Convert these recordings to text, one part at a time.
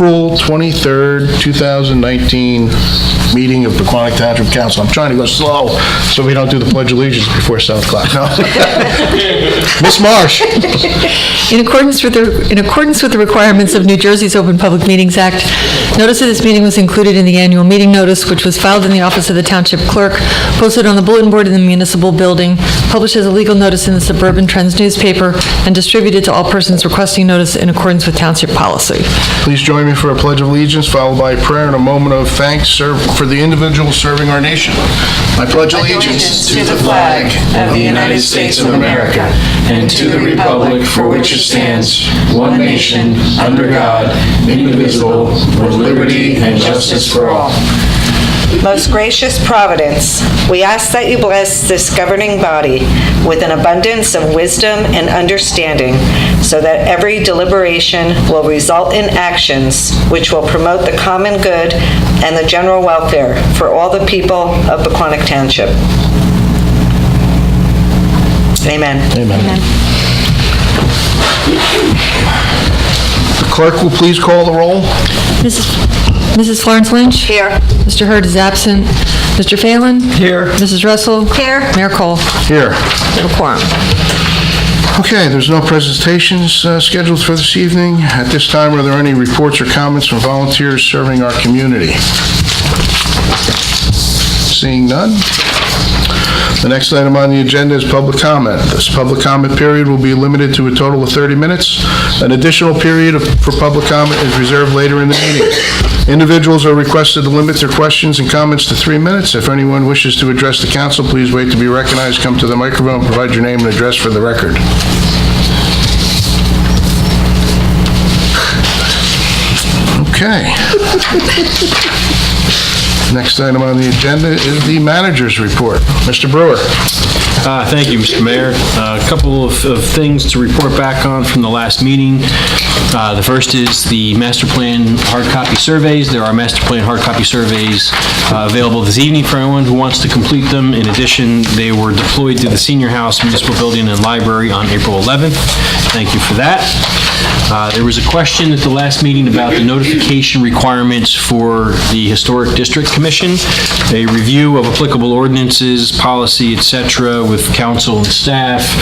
April 23rd, 2019 meeting of Pequannock Township Council. I'm trying to go slow so we don't do the Pledge of Allegiance before 7 o'clock. No. Miss Marsh. In accordance with the requirements of New Jersey's Open Public Meetings Act, notice of this meeting was included in the annual meeting notice, which was filed in the office of the Township Clerk, posted on the bulletin board in the municipal building, published as a legal notice in the Suburban Trends newspaper, and distributed to all persons requesting notice in accordance with Township policy. Please join me for a Pledge of Allegiance, followed by prayer and a moment of thanks for the individuals serving our nation. I pledge allegiance to the flag of the United States of America and to the republic for which it stands, one nation, under God, indivisible, with liberty and justice for all. Most gracious Providence, we ask that you bless this governing body with an abundance of wisdom and understanding, so that every deliberation will result in actions which will promote the common good and the general welfare for all the people of Pequannock Township. Amen. Amen. The clerk will please call the roll. Mrs. Florence Lynch? Here. Mr. Hurd is absent. Mr. Phelan? Here. Mrs. Russell? Here. Mayor Cole? Here. We have a quorum. Okay, there's no presentations scheduled for this evening. At this time, are there any reports or comments from volunteers serving our community? Seeing none. The next item on the agenda is public comment. This public comment period will be limited to a total of 30 minutes. An additional period for public comment is reserved later in the meeting. Individuals are requested to limit their questions and comments to 3 minutes. If anyone wishes to address the council, please wait to be recognized. Come to the microphone and provide your name and address for the record. Okay. Next item on the agenda is the manager's report. Mr. Brewer. Thank you, Mr. Mayor. A couple of things to report back on from the last meeting. The first is the master plan hard copy surveys. There are master plan hard copy surveys available this evening for anyone who wants to complete them. In addition, they were deployed to the Senior House, Municipal Building, and Library on April 11th. Thank you for that. There was a question at the last meeting about the notification requirements for the Historic District Commission. A review of applicable ordinances, policy, etc., with council and staff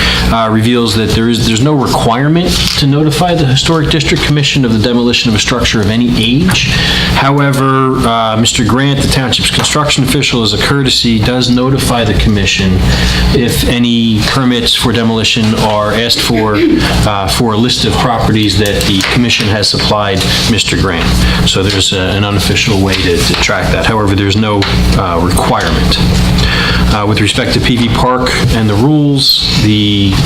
reveals that there's no requirement to notify the Historic District Commission of the demolition of a structure of any age. However, Mr. Grant, the township's construction official, as a courtesy, does notify the commission if any permits for demolition are asked for a list of properties that the commission has supplied Mr. Grant. So there's an unofficial way to track that. However, there's no requirement. With respect to PV Park and the rules,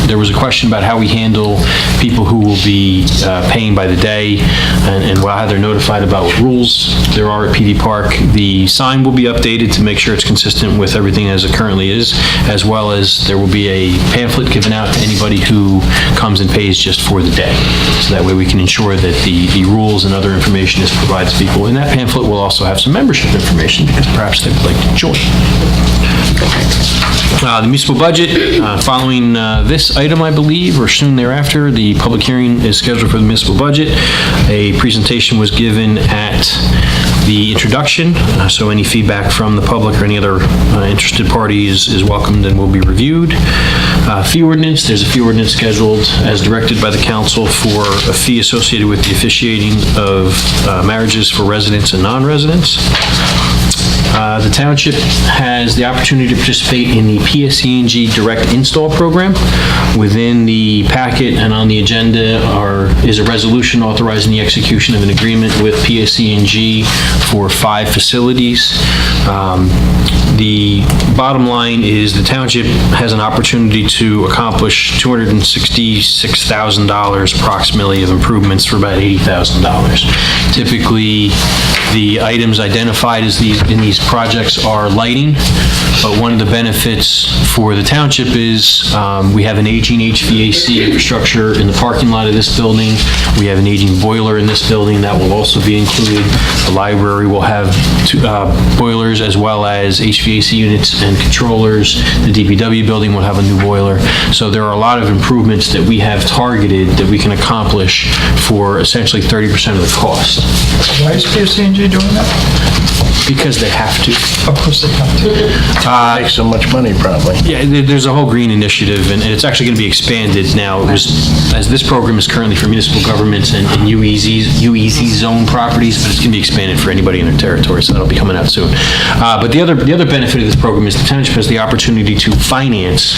there was a question about how we handle people who will be paying by the day and how they're notified about what rules there are at PV Park. The sign will be updated to make sure it's consistent with everything as it currently is, as well as there will be a pamphlet given out to anybody who comes and pays just for the day. So that way we can ensure that the rules and other information is provided to people. And that pamphlet will also have some membership information because perhaps they would like to join. The municipal budget, following this item, I believe, or soon thereafter, the public hearing is scheduled for the municipal budget. A presentation was given at the introduction, so any feedback from the public or any other interested party is welcomed and will be reviewed. Fee ordinance, there's a fee ordinance scheduled as directed by the council for a fee associated with the officiating of marriages for residents and non-residents. The township has the opportunity to participate in the PSE&G Direct Install Program. Within the packet and on the agenda is a resolution authorizing the execution of an agreement with PSE&G for 5 facilities. The bottom line is the township has an opportunity to accomplish $266,000 approximately of improvements for about $80,000. Typically, The items identified in these projects are lighting, but one of the benefits for the township is we have an aging HVAC infrastructure in the parking lot of this building. We have an aging boiler in this building that will also be included. The library will have boilers as well as HVAC units and controllers. The DPW building will have a new boiler. So there are a lot of improvements that we have targeted that we can accomplish for essentially 30% of the cost. Why is PSC&G doing that? Because they have to. Of course they have to. Makes so much money, probably. Yeah, there's a whole green initiative, and it's actually going to be expanded now. As this program is currently for municipal governments and UEZ zone properties, but it's going to be expanded for anybody in their territory, so that'll be coming out soon. But the other benefit of this program is the township has the opportunity to finance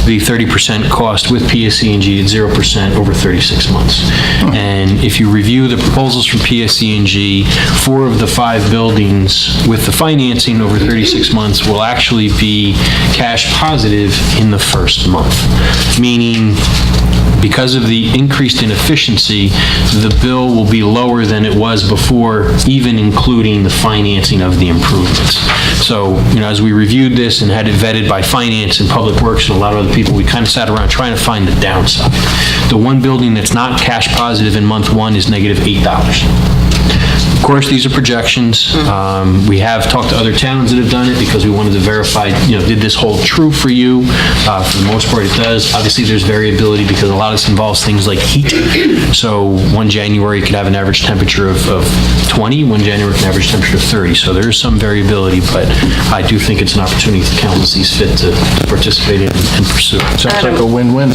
the 30% cost with PSC&G at 0% over 36 months. And if you review the proposals from PSC&G, 4 of the 5 buildings with the financing over 36 months will actually be cash positive in the first month, meaning because of the increased inefficiency, the bill will be lower than it was before, even including the financing of the improvements. So, as we reviewed this and had it vetted by finance and public works and a lot of other people, we kind of sat around trying to find the downside. The one building that's not cash positive in month 1 is negative $8. Of course, these are projections. We have talked to other towns that have done it because we wanted to verify, did this hold true for you? For the most part, it does. Obviously, there's variability because a lot of this involves things like heat. So one January could have an average temperature of 20, one January can average temperature of 30. So there is some variability, but I do think it's an opportunity the council sees fit to participate in and pursue. Sounds like a win-win.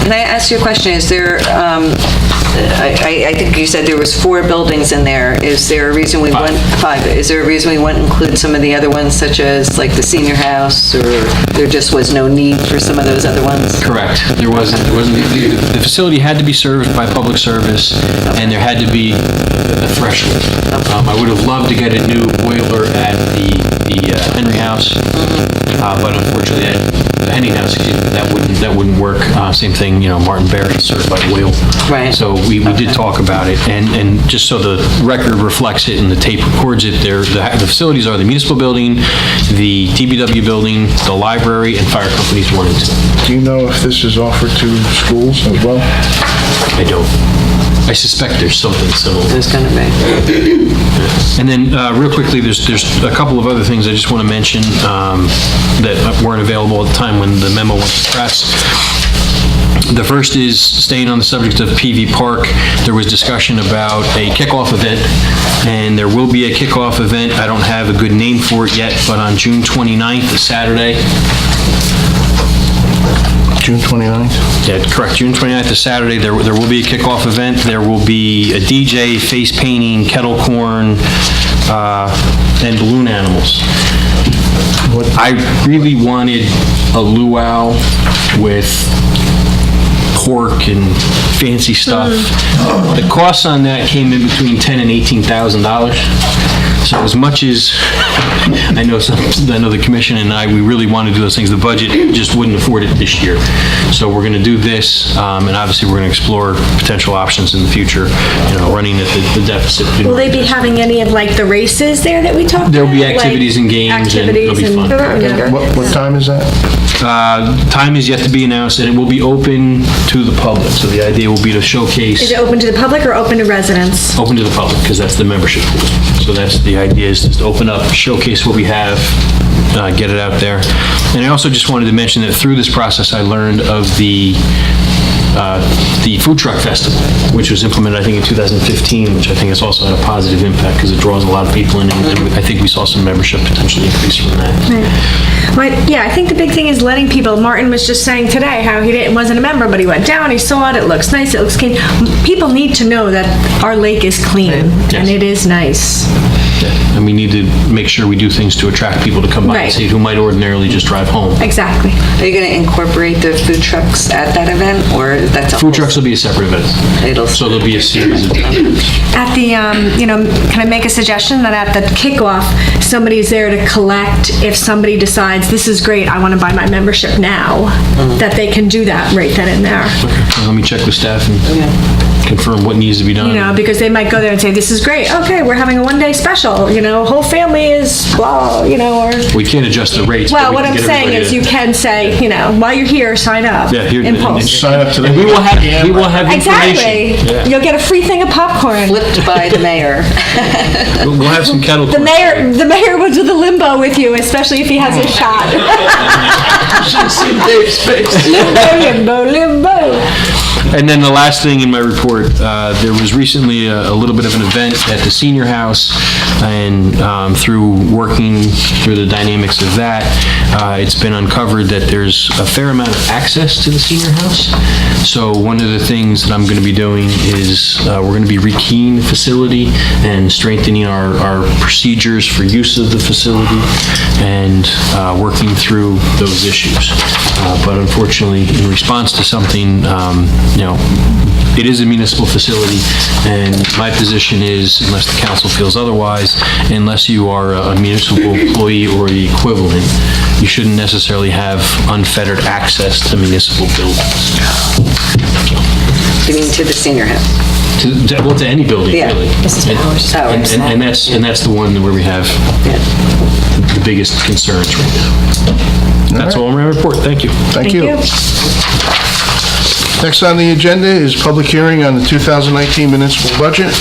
Can I ask you a question? Is there, I think you said there was 4 buildings in there. Is there a reason we wouldn't, 5, is there a reason we wouldn't include some of the other ones, such as like the senior house, or there just was no need for some of those other ones? Correct. There wasn't, the facility had to be served by public service, and there had to be a threshold. I would have loved to get a new boiler at the Henry House, but unfortunately, the Henry House, that wouldn't work. Same thing, Martin Berry served by oil. Right. So we did talk about it, and just so the record reflects it and the tape records it, the facilities are the municipal building, the DPW building, the library, and fire companies 1 and 2. Do you know if this is offered to schools as well? I don't. I suspect there's something similar. There's going to be. And then, real quickly, there's a couple of other things I just want to mention that weren't available at the time when the memo went to press. The first is, staying on the subject of PV Park, there was discussion about a kickoff event, and there will be a kickoff event. I don't have a good name for it yet, but on June 29th, a Saturday. June 29th? Yeah, correct. June 29th is Saturday. There will be a kickoff event. There will be a DJ, face painting, kettle corn, and balloon animals. I really wanted a luau with pork and fancy stuff. The costs on that came in between $10,000 and $18,000. So as much as I know the commission and we really want to do those things, the budget just wouldn't afford it this year. So we're going to do this, and obviously we're going to explore potential options in the future, running at the deficit. Will they be having any of like the races there that we talked about? There'll be activities and games, and it'll be fun. What time is that? Time is yet to be announced, and it will be open to the public. So the idea will be to showcase. Is it open to the public or open to residents? Open to the public, because that's the membership pool. So that's the idea, is to open up, showcase what we have, get it out there. And I also just wanted to mention that through this process, I learned of the Food Truck Festival, which was implemented, I think, in 2015, which I think has also had a positive impact because it draws a lot of people in, and I think we saw some membership potentially increase from that. Well, yeah, I think the big thing is letting people, Martin was just saying today how he wasn't a member, but he went down, he saw it, it looks nice, it looks clean. People need to know that our lake is clean, and it is nice. And we need to make sure we do things to attract people to come by and see it who might ordinarily just drive home. Exactly. Are you going to incorporate the food trucks at that event, or that's a Food trucks will be a separate event. So there'll be a series of At the, can I make a suggestion that at the kickoff, somebody's there to collect if somebody decides, this is great, I want to buy my membership now, that they can do that right then and there. Okay, well, let me check with staff and confirm what needs to be done. You know, because they might go there and say, this is great, okay, we're having a one-day special, you know, whole family is blah, you know, or... We can't adjust the rates. but Well, we what can I'm get saying everybody is to- you can say, you know, while you're here, sign up. Yeah, here- In and- post. Sign up to the... And we will have Exactly. information. Yeah. You'll get a free thing of popcorn. Flipped by the mayor. We'll have some kettle The corn. mayor will do the limbo with you, especially if he has a shot. Limbo, limbo. And then the last thing in my report, there was recently a little bit of an event at the senior house, and through working through the dynamics of that, it's been uncovered that there's a fair amount of access to the senior house. So one of the things that I'm going to be doing is we're going to be rekeying the facility and strengthening our procedures for use of the facility and working through those issues. But unfortunately, in response to something, it is a municipal facility, and my position is, unless the council feels otherwise, unless you are a municipal employee or the equivalent, you shouldn't necessarily have unfettered access to municipal buildings. You mean to the senior house? To any building, Yeah. really. Mrs. Powers. Oh, And exactly. that's the one where we have the biggest concerns right now. That's all in my report. Thank you. Thank you. Next on the agenda is public hearing on the 2019 municipal budget.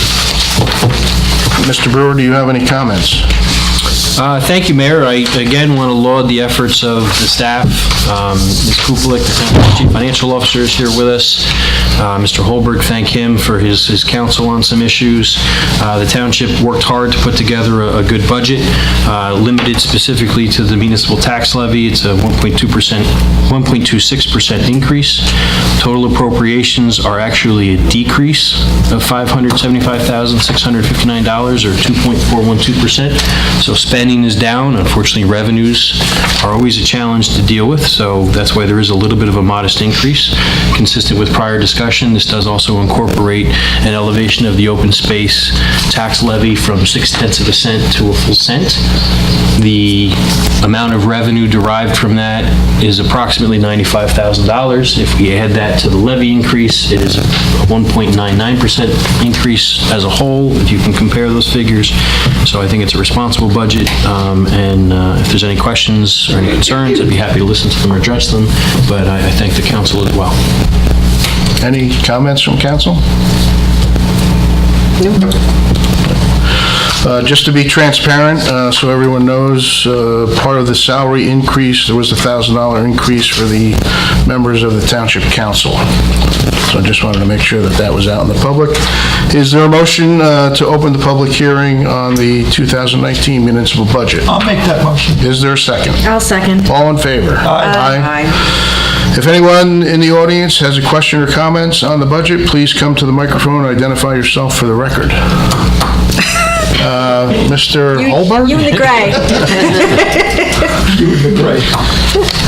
Mr. Brewer, do you have any comments? Thank you, Mayor. I, again, want to laud the efforts of the staff. Ms. Kupelik, the town's chief financial officer, is here with us. Mr. Holberg, thank him for his counsel on some issues. The township worked hard to put together a good budget, limited specifically to the municipal tax levy. It's a 1.26% increase. Total appropriations are actually a decrease of $575,659, or 2.412%. So spending is down. Unfortunately, revenues are always a challenge to deal with, so that's why there is a little bit of a modest increase. Consistent with prior discussion, this does also incorporate an elevation of the open space tax levy from 0.6 cents to a full cent. The amount of revenue derived from that is approximately $95,000. If we add that to the levy increase, it is a 1.99% increase as a whole, if you can compare those figures. So I think it's a responsible budget, and if there's any questions or any concerns, I'd be happy to listen to them or address them, but I thank the council as well. Any comments from council? Just to be transparent, so everyone knows, part of the salary increase, there was a $1,000 increase for the members of the township council. So I just wanted to make sure that that was out in the public. Is there a motion to open the public hearing on the 2019 municipal budget? I'll make that motion. Is there a second? I'll second. All in favor? Aye. If anyone in the audience has a question or comments on the budget, please come to the microphone and identify yourself for the record. Mr. Holberg? You in the gray.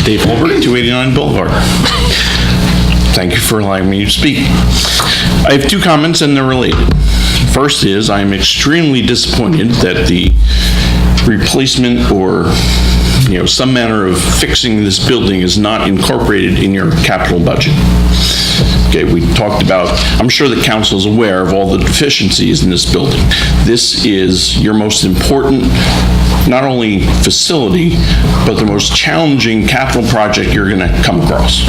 Dave Holbert, 289 Boulevard. Thank you for allowing me to speak. I have two comments and they're related. First is, I am extremely disappointed that the replacement or some manner of fixing this building is not incorporated in your capital budget. Okay, we talked about, I'm sure the council is aware of all the deficiencies in this building. This is your most important, not only facility, but the most challenging capital project you're gonna come across.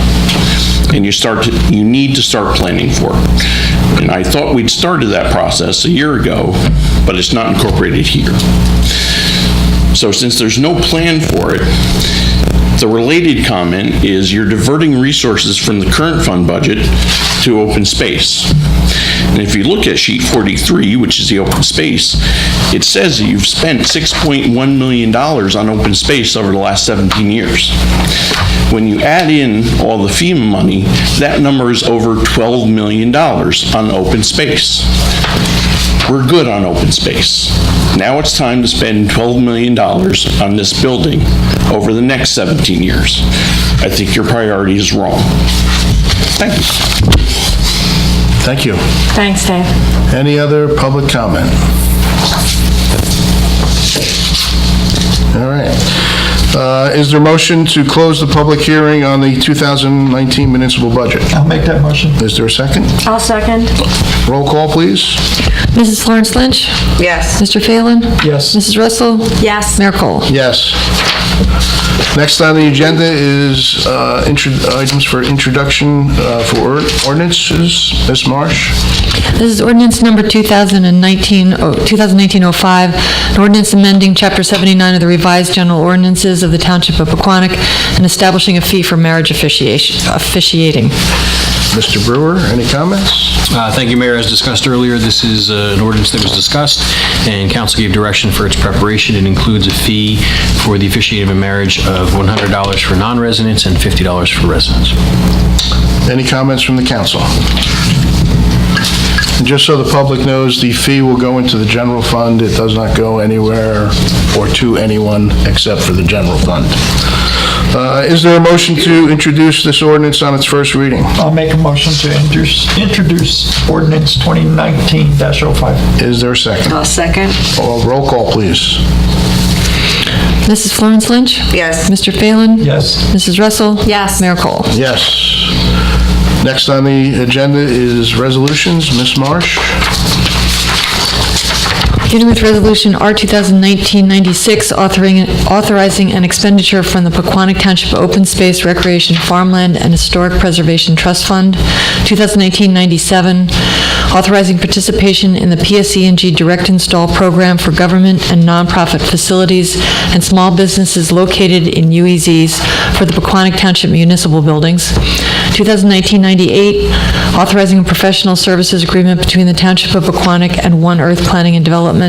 And you need to start planning for it. And I thought we'd started that process a year ago, but it's not incorporated here. So since there's no plan for it, the related comment is you're diverting resources from the current fund budget to open space. And if you look at sheet 43, which is the open space, it says that you've spent $6.1 million on open space over the last 17 years. When you add in all the FEMA money, that number is over $12 million on open space. We're good on open space. Now it's time to spend $12 million on this building over the next 17 years. I think your priority is wrong. Thank you. Thank you. Thanks, Dave. Any other public comment? All right. Is there a motion to close the public hearing on the 2019 municipal budget? I'll make that motion. Is there a second? I'll second. Roll call, please. Mrs. Florence Lynch? Yes. Mr. Phelan? Yes. Mrs. Russell? Yes. Mayor Cole? Yes. Next on the agenda is items for introduction for ordinances. Ms. Marsh? This is ordinance number 2019-05, an ordinance amending Chapter 79 of the revised general ordinances of the Township of Pequannock and establishing a fee for marriage officiating. Mr. Brewer, any comments? Thank you, Mayor. As discussed earlier, this is an ordinance that was discussed, and council gave direction for its preparation. It includes a fee for the officiating of a marriage of $100 for non-residents and $50 for residents. Any comments from the council? And just so the public knows, the fee will go into the general fund. It does not go anywhere or to anyone except for the general fund. Is there a motion to introduce this ordinance on its first reading? I'll make a motion to introduce ordinance 2019-05. Is there a second? I'll second. Roll call, please. Mrs. Florence Lynch? Yes. Mr. Phelan? Yes. Mrs. Russell? Yes. Mayor Cole? Yes. Next on the agenda is resolutions. Ms. Marsh? Beginning with Resolution R 2019-96, authorizing an expenditure from the Pequannock Township Open Space, Recreation, Farmland, and Historic Preservation Trust Fund. 2019-97, authorizing participation in the PSE&G Direct Install Program for government and nonprofit facilities and small businesses located in UEZs for the Pequannock Township municipal buildings. 2019-98, authorizing a professional services agreement between the Township of Pequannock and One Earth Planning and Development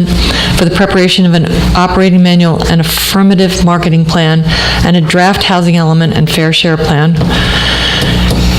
for the preparation of an operating manual and affirmative marketing plan and a draft housing element and fair share plan.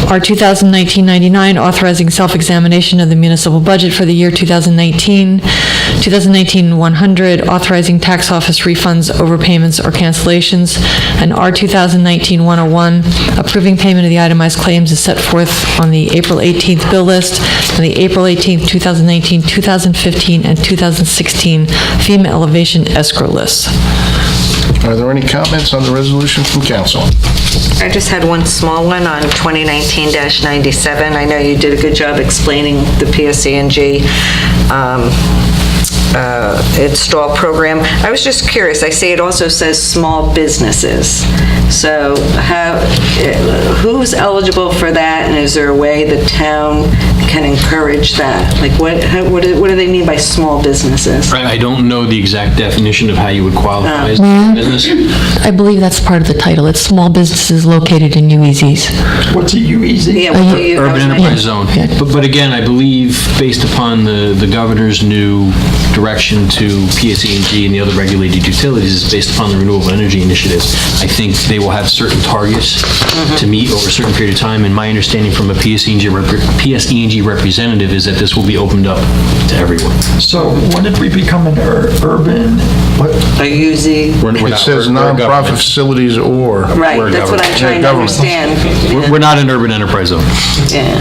Our 2019-99, authorizing self-examination of the municipal budget for the year 2019. 2019-100, authorizing tax office refunds, overpayments, or cancellations. And our 2019-101, approving payment of the itemized claims is set forth on the April 18th bill list and the April 18th, 2019, 2015, and 2016 FEMA elevation escrow lists. Are there any comments on the resolution from council? I just had one small one on 2019-97. I know you did a good job explaining the PSE&G install program. I was just curious, I see it also says small businesses. So who's eligible for that, and is there a way the town can encourage that? Like what do they mean by small businesses? I don't know the exact definition of how you would qualify as a business. I believe that's part of the title. It's small businesses located in UEZs. What's a UEZ? Yeah, what do you- Urban Enterprise Zone. Yeah. But again, I believe, based upon the governor's new direction to PSE&G and the other regulated utilities, is based upon the renewable energy initiatives. I think they will have certain targets to meet over a certain period of time, and my understanding from a PSE&G representative is that this will be opened up to everyone. So when did we become an urban, what? A UZ? It says nonprofit facilities or. Right, We're that's what I'm government. trying to Government. understand. We're not an urban enterprise zone. Yeah.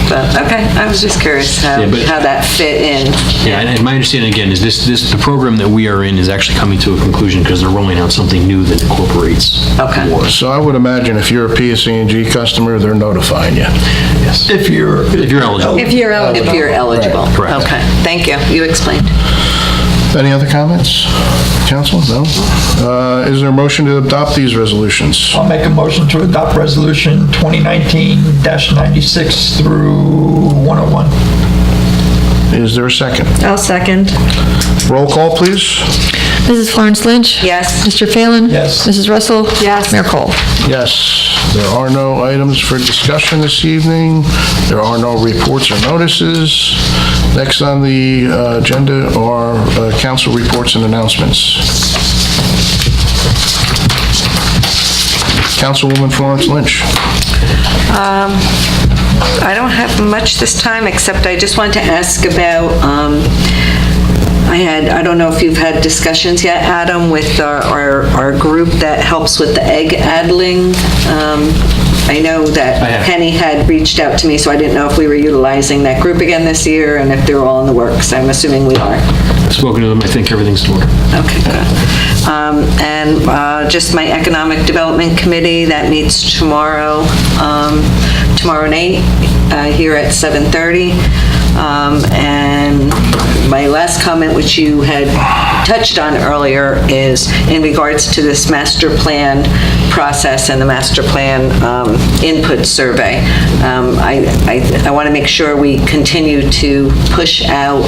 But, okay, I was just curious how that fit in. Yeah, and my understanding again is the program that we are in is actually coming to a conclusion because they're rolling out something new that incorporates Okay. more. So I would imagine if you're a PSE&G customer, they're notifying you. Yes. If you're eligible. If you're eligible. If you're eligible. Correct. Okay, thank you. You explained. Any other comments? Council? No? Is there a motion to adopt these resolutions? I'll make a motion to adopt resolution 2019-96 through 101. Is there a second? I'll second. Roll call, please. Mrs. Florence Lynch? Yes. Mr. Phelan? Yes. Mrs. Russell? Yes. Mayor Cole? Yes. There are no items for discussion this evening. There are no reports or notices. Next on the agenda are council reports and announcements. Councilwoman Florence Lynch. I don't have much this time, except I just wanted to ask about, I don't know if you've had discussions yet, Adam, with our group that helps with the egg addling I know that I have. Penny had reached out to me, so I didn't know if we were utilizing that group again this year and if they're all in the works. I'm assuming we are. I've spoken to them, I think everything's in order. Okay, good. And just my Economic Development Committee, that meets tomorrow night, here at 7:30. And my last comment, which you had touched on earlier, is in regards to this master plan process and the master plan input survey. I want to make sure we continue to push out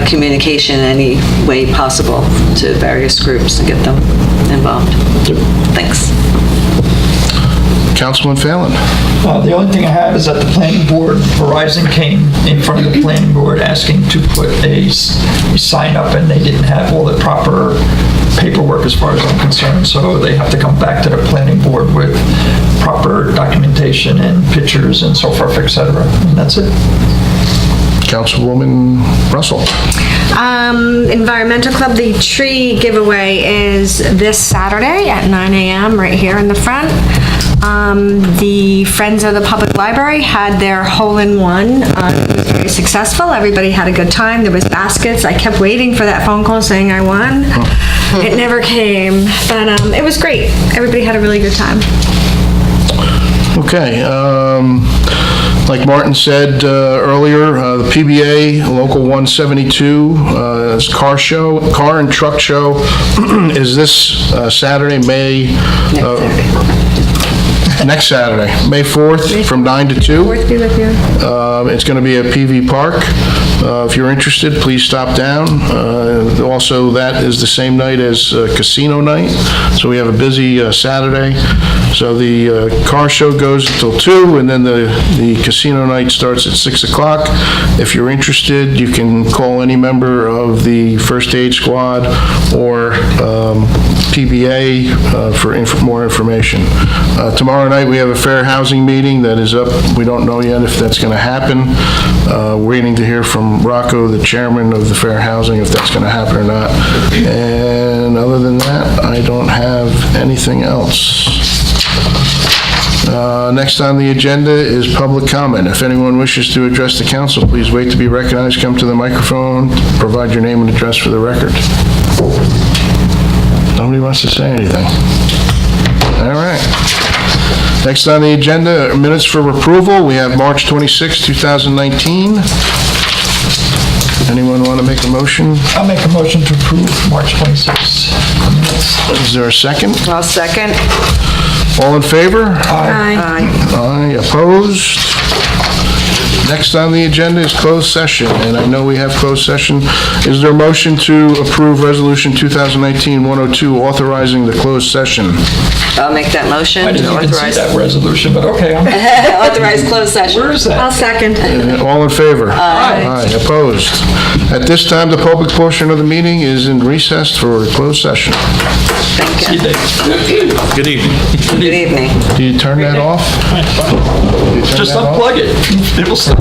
communication in any way possible to various groups and get them involved. Thanks. Councilman Phelan. The only thing I have is that the planning board, Verizon came in front of the planning board asking to put a sign up, and they didn't have all the proper paperwork as far as I'm concerned, so they have to come back to the planning board with proper documentation and pictures and so forth, et cetera. And that's it. Councilwoman Russell. Environmental Club, the tree giveaway is this Saturday at 9 a.m. right here in the front. The Friends of the Public Library had their hole-in-one. It was very successful. Everybody had a good time. There was baskets. I kept waiting for that phone call saying I won. It never came, but it was great. Everybody had a really good time. Okay, like Martin said earlier, the PBA Local 172 is car and truck show is this Saturday, next Saturday, May 4th, from 9 to 2. Fourth be with you. It's going to be at PV Park. If you're interested, please stop down. Also, that is the same night as casino night, so we have a busy Saturday. So the car show goes until 2, and then the casino night starts at 6 o'clock. If you're interested, you can call any member of the First Aid Squad or PBA for more information. Tomorrow night, we have a fair housing meeting that is up. We don't know yet if that's going to happen. Waiting to hear from Rocco, the chairman of the Fair Housing, if that's going to happen or not. And other than that, I don't have anything else. Next on the agenda is public comment. If anyone wishes to address the council, please wait to be recognized. Come to the microphone, provide your name and address for the record. Nobody wants to say anything. All right. Next on the agenda, are minutes for approval. We have March 26, 2019. Anyone want to make a motion? I'll make a motion to approve March 26th minutes. Is there a second? I'll second. All in favor? Aye. Aye, opposed? Next on the agenda is closed session, and I know we have closed session. Is there a motion to approve Resolution 2019-102 authorizing the closed session? I'll make that motion I to didn't even see authorize, that resolution, but okay. authorize closed session. Where is I'll that? second. All in favor? Aye. Aye, opposed? At this time, the public portion of the meeting is in recess for a closed session. Thank See you, you. Dave. Good evening. Good evening. Do you turn that off? Do you turn Just that off? unplug it. It will stop.